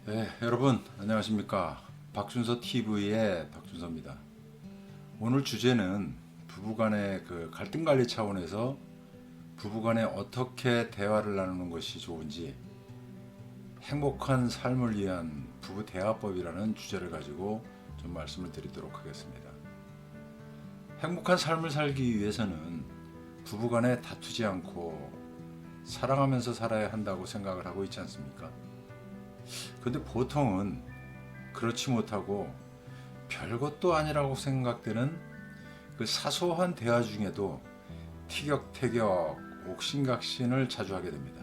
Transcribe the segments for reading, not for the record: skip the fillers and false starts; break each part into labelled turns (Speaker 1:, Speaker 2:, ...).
Speaker 1: 네, 여러분 안녕하십니까. 박준서 TV의 박준서입니다. 오늘 주제는 부부간의 그 갈등 관리 차원에서 부부간에 어떻게 대화를 나누는 것이 좋은지, 행복한 삶을 위한 부부 대화법이라는 주제를 가지고 좀 말씀을 드리도록 하겠습니다. 행복한 삶을 살기 위해서는 부부간에 다투지 않고 사랑하면서 살아야 한다고 생각을 하고 있지 않습니까? 근데 보통은 그렇지 못하고 별것도 아니라고 생각되는 그 사소한 대화 중에도 티격태격, 옥신각신을 자주 하게 됩니다.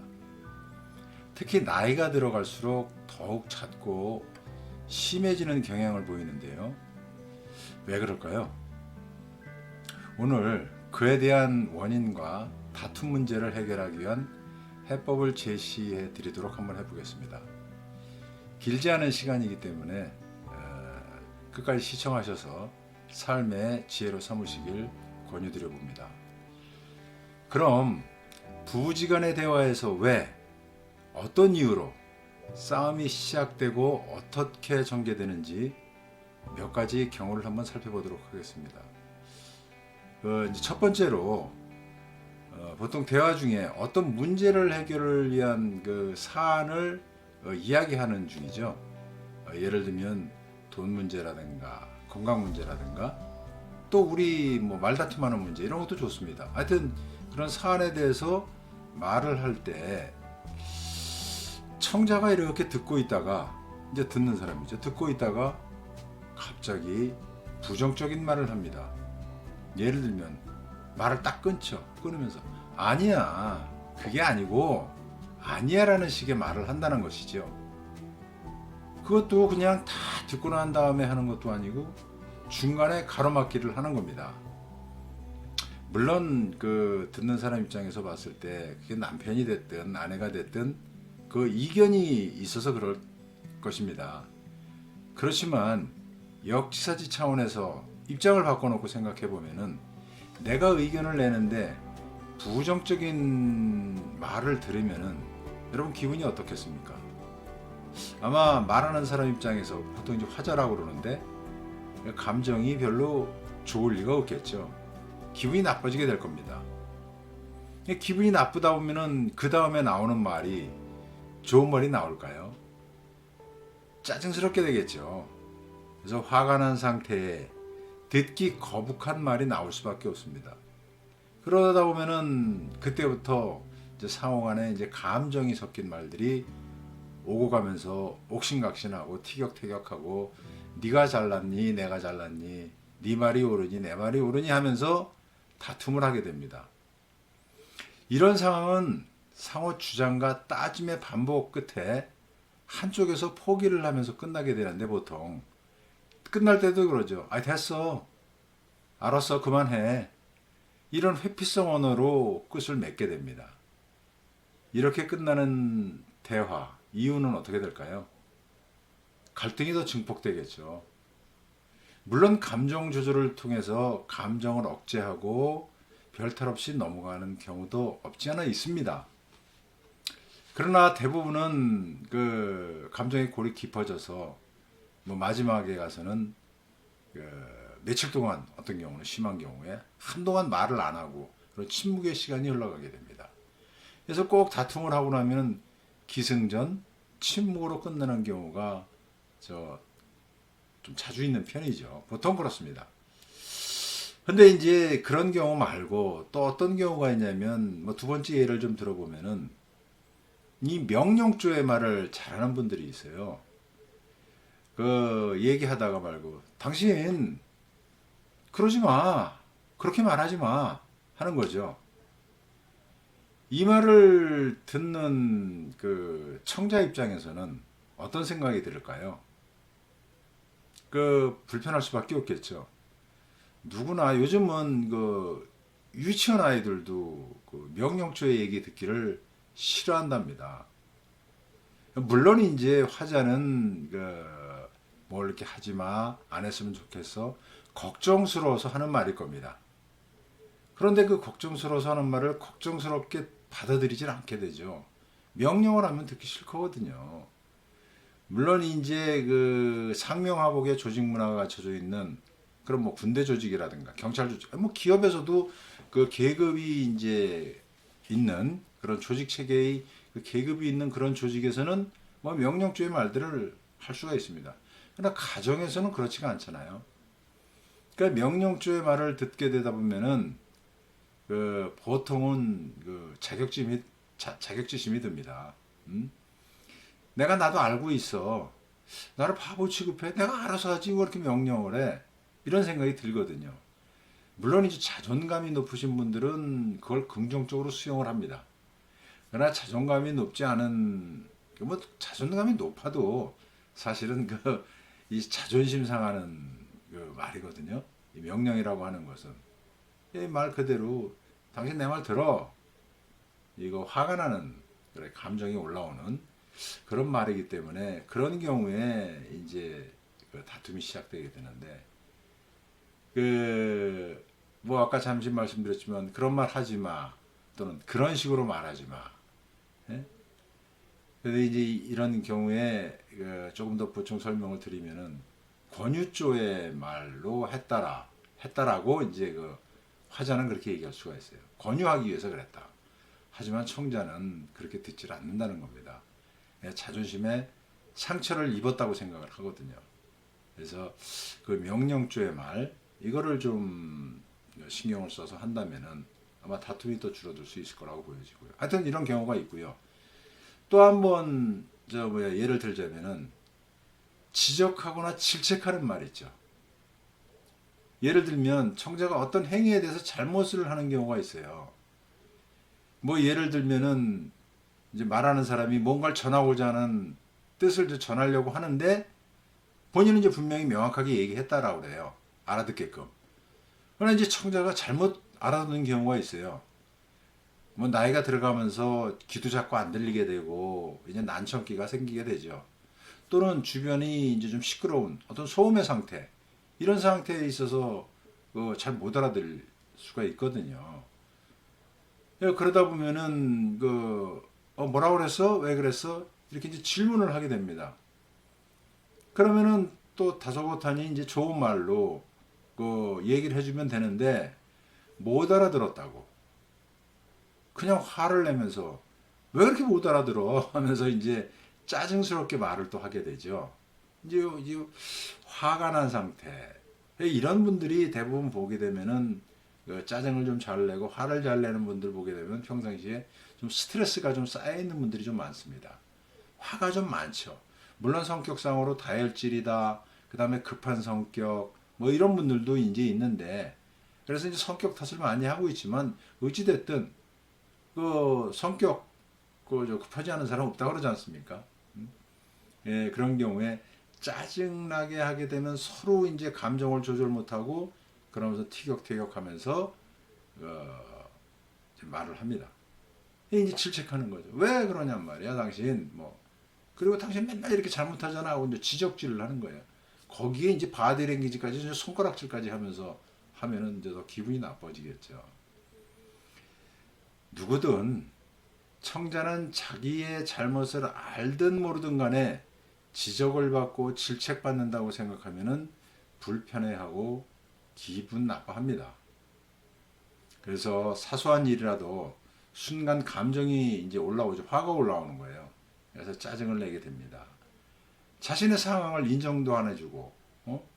Speaker 1: 특히 나이가 들어갈수록 더욱 잦고 심해지는 경향을 보이는데요. 왜 그럴까요? 오늘 그에 대한 원인과 다툼 문제를 해결하기 위한 해법을 제시해 드리도록 한번 해보겠습니다. 길지 않은 시간이기 때문에 끝까지 시청하셔서 삶의 지혜로 삼으시길 권유드려 봅니다. 그럼 부부지간의 대화에서 왜, 어떤 이유로 싸움이 시작되고 어떻게 전개되는지 몇 가지 경우를 한번 살펴보도록 하겠습니다. 이제 첫 번째로 보통 대화 중에 어떤 문제를 해결을 위한 그 사안을 이야기하는 중이죠. 예를 들면 돈 문제라든가 건강 문제라든가 또 우리 뭐 말다툼하는 문제 이런 것도 좋습니다. 하여튼 그런 사안에 대해서 말을 할 때 청자가 이렇게 듣고 있다가, 이제 듣는 사람이죠. 듣고 있다가 갑자기 부정적인 말을 합니다. 예를 들면 말을 딱 끊으면서 아니야, 그게 아니고 아니야 라는 식의 말을 한다는 것이죠. 그것도 그냥 다 듣고 난 다음에 하는 것도 아니고 중간에 가로막기를 하는 겁니다. 물론 그 듣는 사람 입장에서 봤을 때 그게 남편이 됐든 아내가 됐든 그 이견이 있어서 그럴 것입니다. 그렇지만 역지사지 차원에서 입장을 바꿔놓고 생각해 보면은 내가 의견을 내는데 부정적인 말을 들으면은 여러분 기분이 어떻겠습니까? 아마 말하는 사람 입장에서 보통 이제 화자라고 그러는데 감정이 별로 좋을 리가 없겠죠. 기분이 나빠지게 될 겁니다. 기분이 나쁘다 보면은 그 다음에 나오는 말이 좋은 말이 나올까요? 짜증스럽게 되겠죠. 그래서 화가 난 상태에 듣기 거북한 말이 나올 수밖에 없습니다. 그러다 보면은 그때부터 이제 상호 간에 이제 감정이 섞인 말들이 오고 가면서 옥신각신하고 티격태격하고 네가 잘났니 내가 잘났니 네 말이 옳으니 내 말이 옳으니 하면서 다툼을 하게 됩니다. 이런 상황은 상호 주장과 따짐의 반복 끝에 한쪽에서 포기를 하면서 끝나게 되는데, 보통 끝날 때도 그러죠. 아, 됐어, 알았어, 그만해, 이런 회피성 언어로 끝을 맺게 됩니다. 이렇게 끝나는 대화 이유는 어떻게 될까요? 갈등이 더 증폭되겠죠. 물론 감정 조절을 통해서 감정을 억제하고 별탈 없이 넘어가는 경우도 없지 않아 있습니다. 그러나 대부분은 그 감정의 골이 깊어져서 뭐 마지막에 가서는 그 며칠 동안, 어떤 경우는 심한 경우에 한동안 말을 안 하고 그런 침묵의 시간이 흘러가게 됩니다. 그래서 꼭 다툼을 하고 나면 기승전 침묵으로 끝나는 경우가 좀 자주 있는 편이죠. 보통 그렇습니다. 근데 이제 그런 경우 말고 또 어떤 경우가 있냐면, 뭐 두 번째 예를 좀 들어보면은 이 명령조의 말을 잘하는 분들이 있어요. 그 얘기하다가 말고 당신 그러지 마, 그렇게 말하지 마 하는 거죠. 이 말을 듣는 그 청자 입장에서는 어떤 생각이 들을까요? 그 불편할 수밖에 없겠죠. 누구나 요즘은 그 유치원 아이들도 그 명령조의 얘기 듣기를 싫어한답니다. 물론 이제 화자는 뭘 이렇게 하지 마, 안 했으면 좋겠어, 걱정스러워서 하는 말일 겁니다. 그런데 그 걱정스러워서 하는 말을 걱정스럽게 받아들이질 않게 되죠. 명령을 하면 듣기 싫거든요. 물론 이제 그 상명하복의 조직 문화가 갖춰져 있는 그런 뭐 군대 조직이라든가 경찰 조직, 뭐 기업에서도 그 계급이 이제 있는 그런 조직 체계의 그 계급이 있는 그런 조직에서는 뭐 명령조의 말들을 할 수가 있습니다. 그러나 가정에서는 그렇지가 않잖아요. 그러니까 명령조의 말을 듣게 되다 보면은 그 보통은 그 자격지심이 듭니다. 내가 나도 알고 있어. 나를 바보 취급해. 내가 알아서 하지. 왜 이렇게 명령을 해? 이런 생각이 들거든요. 물론 이제 자존감이 높으신 분들은 그걸 긍정적으로 수용을 합니다. 그러나 자존감이 높지 않은, 뭐 자존감이 높아도 사실은 그 이 자존심 상하는 그 말이거든요. 이 명령이라고 하는 것은 이 말 그대로 당신 내 말 들어. 이거 화가 나는 그래 감정이 올라오는 그런 말이기 때문에 그런 경우에 이제 그 다툼이 시작되게 되는데 그 뭐 아까 잠시 말씀드렸지만 그런 말 하지 마 또는 그런 식으로 말하지 마. 예? 근데 이제 이런 경우에 그 조금 더 보충 설명을 드리면은 권유조의 말로 했다라고 이제 그 화자는 그렇게 얘기할 수가 있어요. 권유하기 위해서 그랬다. 하지만 청자는 그렇게 듣질 않는다는 겁니다. 자존심에 상처를 입었다고 생각을 하거든요. 그래서 그 명령조의 말 이거를 좀 신경을 써서 한다면은 아마 다툼이 더 줄어들 수 있을 거라고 보여지고요. 하여튼 이런 경우가 있고요. 또 한 번 예를 들자면은 지적하거나 질책하는 말 있죠. 예를 들면 청자가 어떤 행위에 대해서 잘못을 하는 경우가 있어요. 뭐 예를 들면은 이제 말하는 사람이 뭔가를 전하고자 하는 뜻을 전하려고 하는데 본인은 이제 분명히 명확하게 얘기했다라고 그래요. 알아듣게끔. 그러나 이제 청자가 잘못 알아듣는 경우가 있어요. 뭐 나이가 들어가면서 귀도 자꾸 안 들리게 되고 이제 난청기가 생기게 되죠. 또는 주변이 이제 좀 시끄러운 어떤 소음의 상태 이런 상태에 있어서 잘 못 알아들을 수가 있거든요. 그러다 보면은 뭐라 그랬어? 왜 그랬어? 이렇게 이제 질문을 하게 됩니다. 그러면은 또 다소곳하니 이제 좋은 말로 얘기를 해주면 되는데 못 알아들었다고 그냥 화를 내면서 왜 그렇게 못 알아들어 하면서 이제 짜증스럽게 말을 또 하게 되죠. 이제 화가 난 상태. 이런 분들이 대부분 보게 되면은 짜증을 좀 잘 내고 화를 잘 내는 분들 보게 되면 평상시에 좀 스트레스가 좀 쌓여 있는 분들이 좀 많습니다. 화가 좀 많죠. 물론 성격상으로 다혈질이다. 그 다음에 급한 성격 뭐 이런 분들도 이제 있는데 그래서 이제 성격 탓을 많이 하고 있지만 어찌됐든 그 성격 급하지 않은 사람 없다 그러지 않습니까? 예, 그런 경우에 짜증나게 하게 되면 서로 이제 감정을 조절 못하고 그러면서 티격태격하면서 이제 말을 합니다. 이제 질책하는 거죠. 왜 그러냔 말이야, 당신 뭐 그리고 당신 맨날 이렇게 잘못하잖아 하고 이제 지적질을 하는 거예요. 거기에 이제 바디랭귀지까지 이제 손가락질까지 하면서 하면은 이제 더 기분이 나빠지겠죠. 누구든 청자는 자기의 잘못을 알든 모르든 간에 지적을 받고 질책받는다고 생각하면은 불편해하고 기분 나빠합니다. 그래서 사소한 일이라도 순간 감정이 이제 올라오죠. 화가 올라오는 거예요. 그래서 짜증을 내게 됩니다. 자신의 상황을 인정도 안 해주고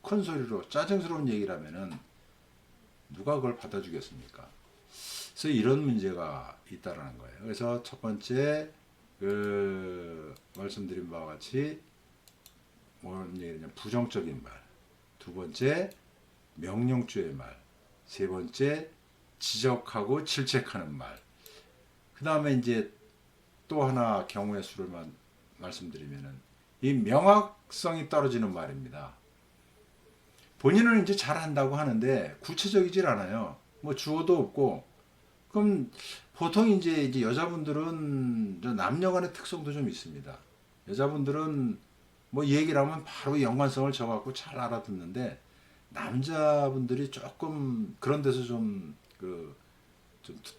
Speaker 1: 큰 소리로 짜증스러운 얘기를 하면은 누가 그걸 받아주겠습니까? 그래서 이런 문제가 있다라는 거예요. 그래서 첫 번째 말씀드린 바와 같이 뭐는 얘기냐 부정적인 말, 두 번째 명령주의 말, 세 번째 지적하고 질책하는 말. 그 다음에 이제 또 하나 경우의 수를 말씀드리면은 이 명확성이 떨어지는 말입니다. 본인은 이제 잘한다고 하는데 구체적이질 않아요. 뭐 주어도 없고. 그럼 보통 이제 여자분들은 남녀 간의 특성도 좀 있습니다. 여자분들은 뭐 얘기를 하면 바로 연관성을 줘갖고 잘 알아듣는데 남자분들이 조금 그런 데서 좀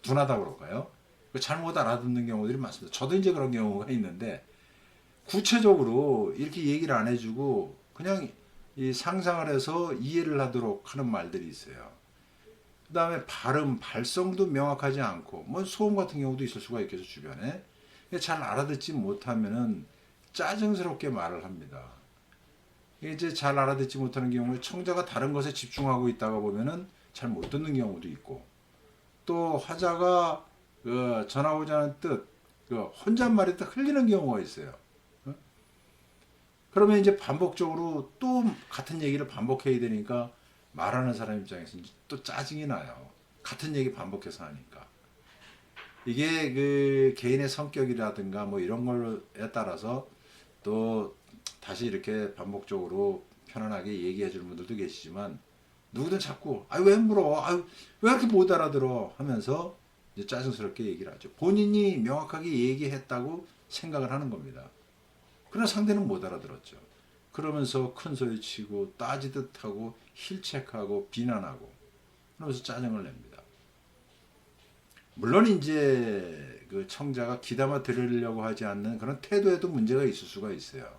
Speaker 1: 둔하다 그럴까요? 잘못 알아듣는 경우들이 많습니다. 저도 이제 그런 경우가 있는데 구체적으로 이렇게 얘기를 안 해주고 그냥 이 상상을 해서 이해를 하도록 하는 말들이 있어요. 그 다음에 발음, 발성도 명확하지 않고 뭐 소음 같은 경우도 있을 수가 있겠죠 주변에. 잘 알아듣지 못하면은 짜증스럽게 말을 합니다. 이제 잘 알아듣지 못하는 경우에 청자가 다른 것에 집중하고 있다가 보면은 잘 못 듣는 경우도 있고, 또 화자가 그 전하고자 하는 뜻, 그 혼잣말이 딱 흘리는 경우가 있어요. 어? 그러면 이제 반복적으로 또 같은 얘기를 반복해야 되니까 말하는 사람 입장에서 또 짜증이 나요. 같은 얘기 반복해서 하니까. 이게 그 개인의 성격이라든가 뭐 이런 거에 따라서 또 다시 이렇게 반복적으로 편안하게 얘기해 주는 분들도 계시지만, 누구든 자꾸 아유 왜 물어, 아유 왜 이렇게 못 알아들어 하면서 이제 짜증스럽게 얘기를 하죠. 본인이 명확하게 얘기했다고 생각을 하는 겁니다. 그러나 상대는 못 알아들었죠. 그러면서 큰 소리 치고 따지듯 하고 힐책하고 비난하고 그러면서 짜증을 냅니다. 물론 이제 그 청자가 귀담아 들으려고 하지 않는 그런 태도에도 문제가 있을 수가 있어요.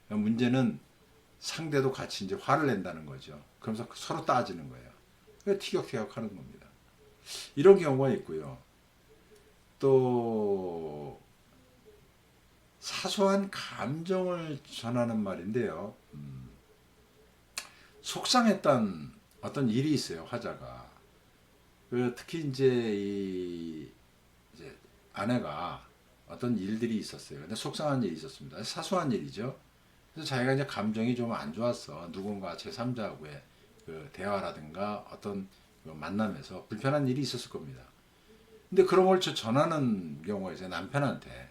Speaker 1: 문제는 상대도 같이 이제 화를 낸다는 거죠. 그러면서 서로 따지는 거예요. 티격태격 하는 겁니다. 이런 경우가 있고요. 또 사소한 감정을 전하는 말인데요. 속상했던 어떤 일이 있어요. 화자가. 특히 이제 아내가 어떤 일들이 있었어요. 근데 속상한 일이 있었습니다. 사소한 일이죠. 그래서 자기가 이제 감정이 좀 안 좋았어. 누군가 제3자하고의 그 대화라든가 어떤 그 만남에서 불편한 일이 있었을 겁니다. 근데 그런 걸 전하는 경우가 있어요. 남편한테.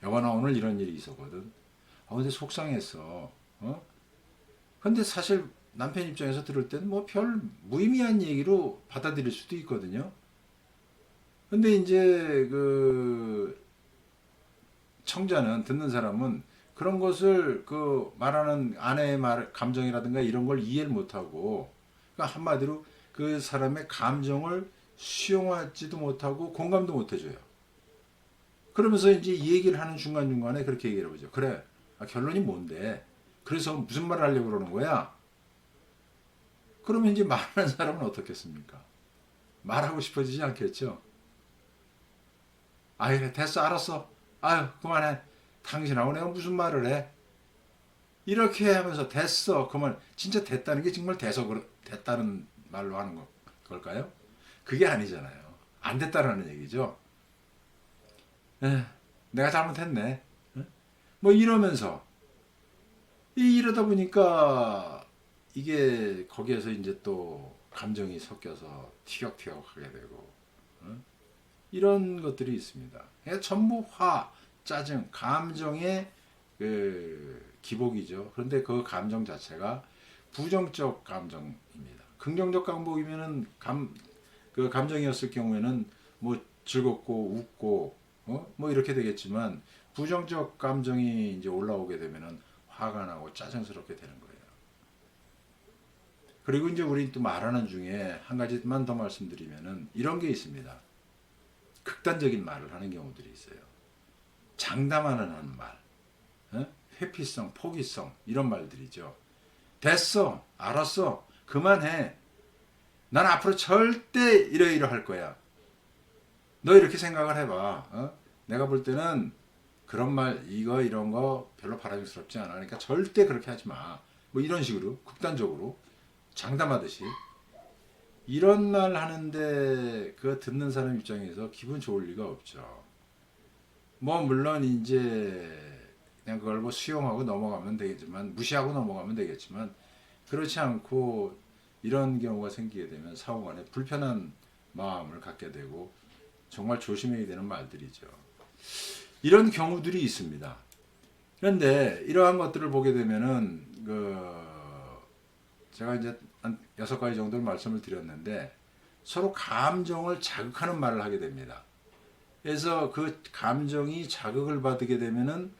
Speaker 1: 여보나 오늘 이런 일이 있었거든. 근데 속상했어. 근데 사실 남편 입장에서 들을 때는 뭐 별 무의미한 얘기로 받아들일 수도 있거든요. 근데 이제 그 청자는, 듣는 사람은 그런 것을 그 말하는 아내의 말, 감정이라든가 이런 걸 이해를 못하고, 그러니까 한마디로 그 사람의 감정을 수용하지도 못하고 공감도 못 해줘요. 그러면서 이제 이 얘기를 하는 중간중간에 그렇게 얘기를 해보죠. 그래, 결론이 뭔데? 그래서 무슨 말을 하려고 그러는 거야? 그러면 이제 말하는 사람은 어떻겠습니까? 말하고 싶어지지 않겠죠? 그래, 됐어, 알았어. 아유, 그만해. 당신하고 내가 무슨 말을 해? 이렇게 하면서 됐어, 그만. 진짜 됐다는 게 정말 됐다는 말로 하는 걸까요? 그게 아니잖아요. 안 됐다라는 얘기죠. 내가 잘못했네. 뭐 이러면서 이러다 보니까 이게 거기에서 이제 또 감정이 섞여서 티격태격하게 되고 이런 것들이 있습니다. 전부 화, 짜증, 감정의 그 기복이죠. 그런데 그 감정 자체가 부정적 감정입니다. 긍정적 감복이면은 그 감정이었을 경우에는 뭐 즐겁고 웃고 뭐 이렇게 되겠지만, 부정적 감정이 이제 올라오게 되면은 화가 나고 짜증스럽게 되는 거예요. 그리고 이제 우리 또 말하는 중에 한 가지만 더 말씀드리면은 이런 게 있습니다. 극단적인 말을 하는 경우들이 있어요. 장담하는 하는 말, 회피성, 포기성 이런 말들이죠. 됐어, 알았어, 그만해. 난 앞으로 절대 이러이러할 거야. 너 이렇게 생각을 해봐. 내가 볼 때는 그런 말, 이런 거 별로 바람직스럽지 않아. 그러니까 절대 그렇게 하지 마. 뭐 이런 식으로 극단적으로 장담하듯이 이런 말 하는데 그 듣는 사람 입장에서 기분 좋을 리가 없죠. 뭐 물론 이제 그냥 그걸 뭐 수용하고 넘어가면 되겠지만, 무시하고 넘어가면 되겠지만, 그렇지 않고 이런 경우가 생기게 되면 상호간에 불편한 마음을 갖게 되고 정말 조심해야 되는 말들이죠. 이런 경우들이 있습니다. 그런데 이러한 것들을 보게 되면은 제가 이제 한 6가지 정도를 말씀을 드렸는데, 서로 감정을 자극하는 말을 하게 됩니다. 그래서 그 감정이 자극을 받게 되면은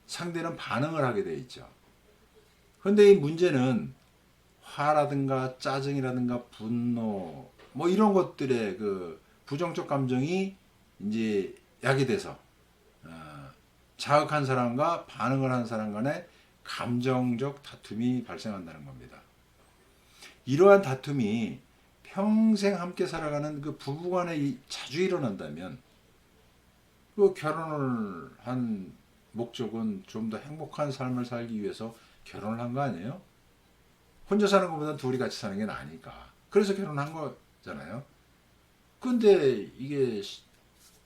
Speaker 1: 상대는 반응을 하게 돼 있죠. 그런데 이 문제는 화라든가 짜증이라든가 분노 뭐 이런 것들의 그 부정적 감정이 이제 약이 돼서 자극한 사람과 반응을 한 사람 간의 감정적 다툼이 발생한다는 겁니다. 이러한 다툼이 평생 함께 살아가는 그 부부간에 자주 일어난다면 그 결혼을 한 목적은 좀 더 행복한 삶을 살기 위해서 결혼을 한 거 아니에요? 혼자 사는 것보다 둘이 같이 사는 게 나으니까. 그래서 결혼한 거잖아요. 근데 이게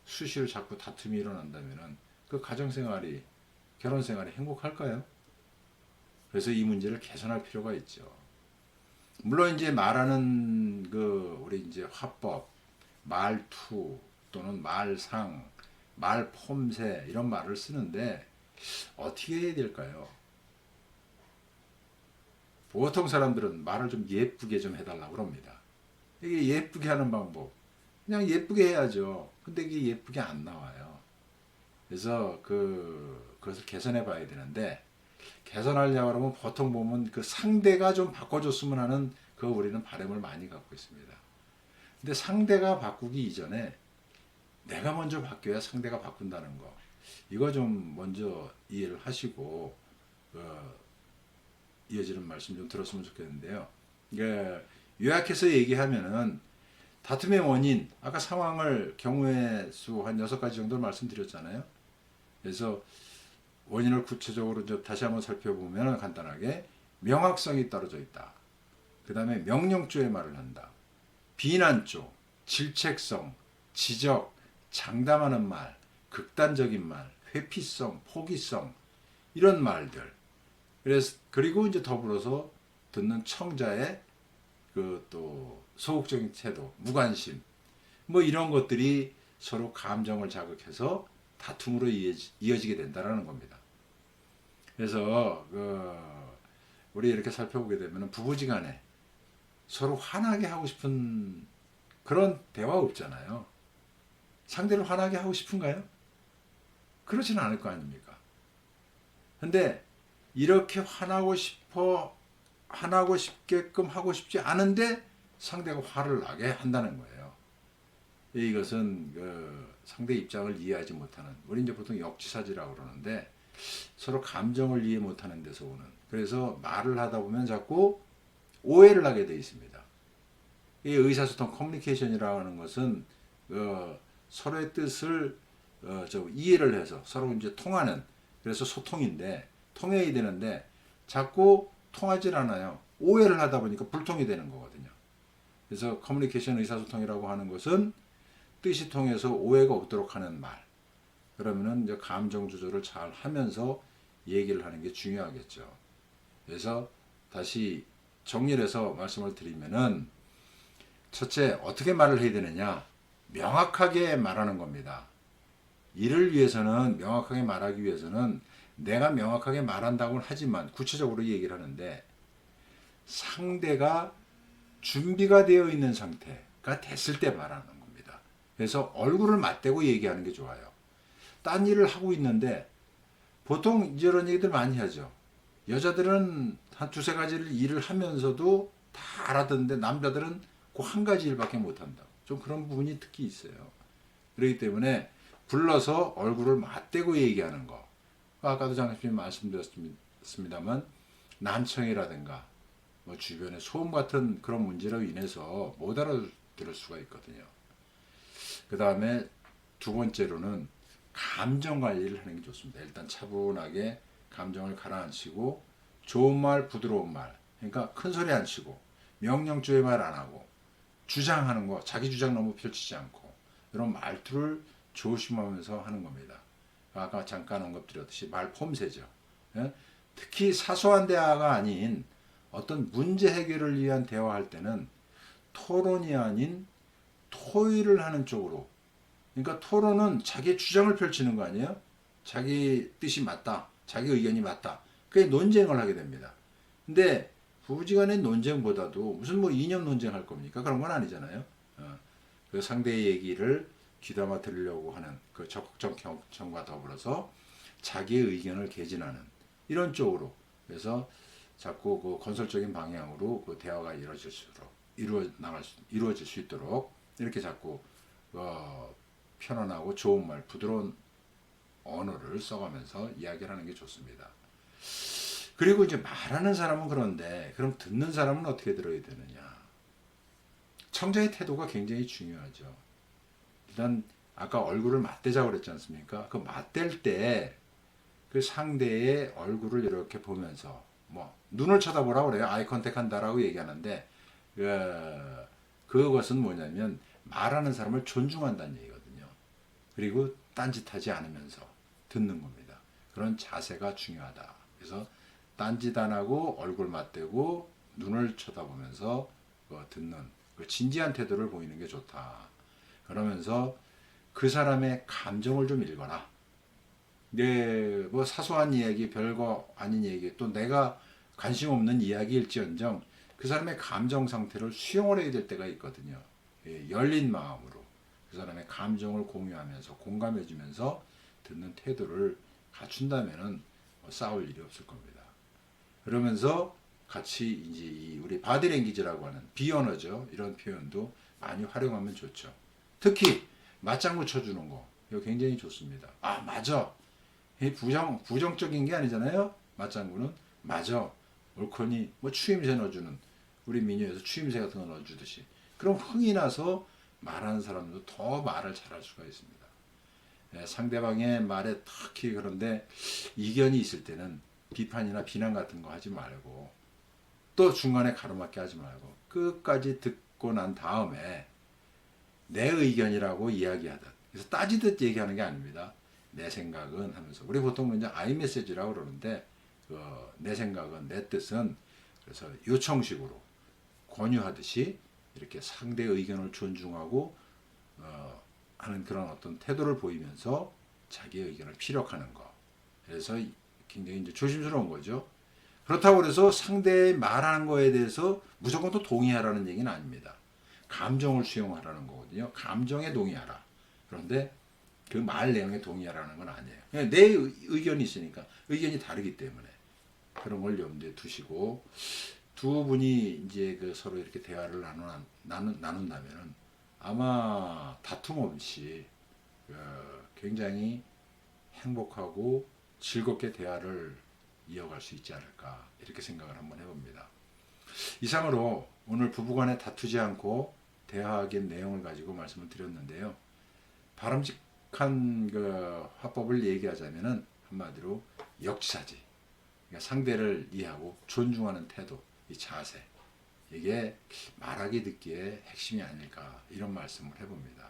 Speaker 1: 수시로 자꾸 다툼이 일어난다면은 그 가정생활이, 결혼생활이 행복할까요? 그래서 이 문제를 개선할 필요가 있죠. 물론 이제 말하는 그 우리 이제 화법, 말투 또는 말상, 말폼새 이런 말을 쓰는데 어떻게 해야 될까요? 보통 사람들은 말을 좀 예쁘게 좀 해달라고 그럽니다. 이게 예쁘게 하는 방법. 그냥 예쁘게 해야죠. 근데 이게 예쁘게 안 나와요. 그래서 그것을 개선해 봐야 되는데, 개선하려고 하면 보통 보면 그 상대가 좀 바꿔줬으면 하는 그 우리는 바람을 많이 갖고 있습니다. 근데 상대가 바꾸기 이전에 내가 먼저 바뀌어야 상대가 바꾼다는 거. 이거 좀 먼저 이해를 하시고, 이어지는 말씀 좀 들었으면 좋겠는데요. 이게 요약해서 얘기하면은 다툼의 원인, 아까 상황을 경우의 수 한 6가지 정도 말씀드렸잖아요. 그래서 원인을 구체적으로 다시 한번 살펴보면 간단하게 명확성이 떨어져 있다. 그 다음에 명령조의 말을 한다. 비난조, 질책성, 지적, 장담하는 말, 극단적인 말, 회피성, 포기성 이런 말들. 그리고 이제 더불어서 듣는 청자의 그 또 소극적인 태도, 무관심, 뭐 이런 것들이 서로 감정을 자극해서 다툼으로 이어지게 된다라는 겁니다. 그래서 우리 이렇게 살펴보게 되면 부부지간에 서로 화나게 하고 싶은 그런 대화 없잖아요. 상대를 화나게 하고 싶은가요? 그렇지는 않을 거 아닙니까? 근데 이렇게 화나고 싶게끔 하고 싶지 않은데 상대가 화를 나게 한다는 거예요. 이것은 상대 입장을 이해하지 못하는, 우리 이제 보통 역지사지라고 그러는데 서로 감정을 이해 못하는 데서 오는, 그래서 말을 하다 보면 자꾸 오해를 하게 돼 있습니다. 이 의사소통 커뮤니케이션이라고 하는 것은 서로의 뜻을 이해를 해서 서로 이제 통하는, 그래서 소통인데 통해야 되는데 자꾸 통하질 않아요. 오해를 하다 보니까 불통이 되는 거거든요. 그래서 커뮤니케이션 의사소통이라고 하는 것은 뜻이 통해서 오해가 없도록 하는 말. 그러면은 이제 감정 조절을 잘 하면서 얘기를 하는 게 중요하겠죠. 그래서 다시 정리를 해서 말씀을 드리면은 첫째, 어떻게 말을 해야 되느냐? 명확하게 말하는 겁니다. 이를 위해서는, 명확하게 말하기 위해서는 내가 명확하게 말한다고는 하지만 구체적으로 얘기를 하는데 상대가 준비가 되어 있는 상태가 됐을 때 말하는 겁니다. 그래서 얼굴을 맞대고 얘기하는 게 좋아요. 딴 일을 하고 있는데 보통 이런 얘기들 많이 하죠. 여자들은 한 두세 가지를 일을 하면서도 다 알아듣는데 남자들은 그 한 가지 일밖에 못한다. 좀 그런 부분이 특히 있어요. 그렇기 때문에 불러서 얼굴을 맞대고 얘기하는 거. 아까도 장님이 말씀드렸습니다만 난청이라든가 뭐 주변에 소음 같은 그런 문제로 인해서 못 알아들을 수가 있거든요. 그 다음에 두 번째로는 감정 관리를 하는 게 좋습니다. 일단 차분하게 감정을 가라앉히고 좋은 말, 부드러운 말, 그러니까 큰 소리 안 치고 명령조의 말 안 하고 주장하는 거, 자기 주장 너무 펼치지 않고 이런 말투를 조심하면서 하는 겁니다. 아까 잠깐 언급드렸듯이 말 폼새죠. 예? 특히 사소한 대화가 아닌 어떤 문제 해결을 위한 대화할 때는 토론이 아닌 토의를 하는 쪽으로, 그러니까 토론은 자기의 주장을 펼치는 거 아니에요? 자기 뜻이 맞다, 자기 의견이 맞다. 그게 논쟁을 하게 됩니다. 근데 부부지간의 논쟁보다도 무슨 뭐 이념 논쟁할 겁니까? 그런 건 아니잖아요. 그 상대의 얘기를 귀담아 들으려고 하는 그 적극적 경청과 더불어서 자기의 의견을 개진하는 이런 쪽으로, 그래서 자꾸 그 건설적인 방향으로 그 대화가 이루어질 수 있도록 이렇게 자꾸 편안하고 좋은 말, 부드러운 언어를 써가면서 이야기를 하는 게 좋습니다. 그리고 이제 말하는 사람은 그런데 그럼 듣는 사람은 어떻게 들어야 되느냐? 청자의 태도가 굉장히 중요하죠. 일단 아까 얼굴을 맞대자고 그랬지 않습니까? 그 맞댈 때 그 상대의 얼굴을 이렇게 보면서 뭐 눈을 쳐다보라고 그래요. 아이 컨택 한다라고 얘기하는데 그것은 뭐냐면 말하는 사람을 존중한다는 얘기거든요. 그리고 딴짓하지 않으면서 듣는 겁니다. 그런 자세가 중요하다. 그래서 딴짓 안 하고 얼굴 맞대고 눈을 쳐다보면서 듣는 그 진지한 태도를 보이는 게 좋다. 그러면서 그 사람의 감정을 좀 읽어라. 뭐 사소한 이야기, 별거 아닌 얘기, 또 내가 관심 없는 이야기일지언정 그 사람의 감정 상태를 수용을 해야 될 때가 있거든요. 열린 마음으로 그 사람의 감정을 공유하면서 공감해주면서 듣는 태도를 갖춘다면은 싸울 일이 없을 겁니다. 그러면서 같이 이제 우리 바디랭귀지라고 하는 비언어죠. 이런 표현도 많이 활용하면 좋죠. 특히 맞장구 쳐주는 거 이거 굉장히 좋습니다. 아 맞아. 부정적인 게 아니잖아요. 맞장구는 맞아. 옳거니 뭐 추임새 넣어주는 우리 민요에서 추임새 같은 거 넣어주듯이 그럼 흥이 나서 말하는 사람도 더 말을 잘할 수가 있습니다. 상대방의 말에 특히 그런데 이견이 있을 때는 비판이나 비난 같은 거 하지 말고 또 중간에 가로막기 하지 말고 끝까지 듣고 난 다음에 내 의견이라고 이야기하듯 그래서 따지듯 얘기하는 게 아닙니다. 내 생각은 하면서 우리 보통 이제 아이메시지라고 그러는데 내 생각은 내 뜻은 그래서 요청식으로 권유하듯이 이렇게 상대의 의견을 존중하고 하는 그런 어떤 태도를 보이면서 자기의 의견을 피력하는 거. 그래서 굉장히 이제 조심스러운 거죠. 그렇다고 해서 상대의 말하는 거에 대해서 무조건 또 동의하라는 얘기는 아닙니다. 감정을 수용하라는 거거든요. 감정에 동의하라. 그런데 그 말 내용에 동의하라는 건 아니에요. 그냥 내 의견이 있으니까 의견이 다르기 때문에 그런 걸 염두에 두시고 두 분이 이제 그 서로 이렇게 대화를 나눈다면은 아마 다툼 없이 굉장히 행복하고 즐겁게 대화를 이어갈 수 있지 않을까 이렇게 생각을 한번 해봅니다. 이상으로 오늘 부부간에 다투지 않고 대화하기 내용을 가지고 말씀을 드렸는데요. 바람직한 그 화법을 얘기하자면은 한마디로 역지사지. 그러니까 상대를 이해하고 존중하는 태도, 이 자세. 이게 말하기 듣기의 핵심이 아닐까 이런 말씀을 해봅니다.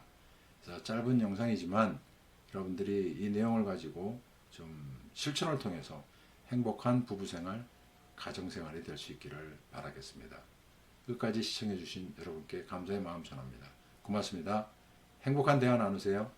Speaker 1: 그래서 짧은 영상이지만 여러분들이 이 내용을 가지고 좀 실천을 통해서 행복한 부부생활, 가정생활이 될 수 있기를 바라겠습니다. 끝까지 시청해주신 여러분께 감사의 마음 전합니다. 고맙습니다. 행복한 대화 나누세요.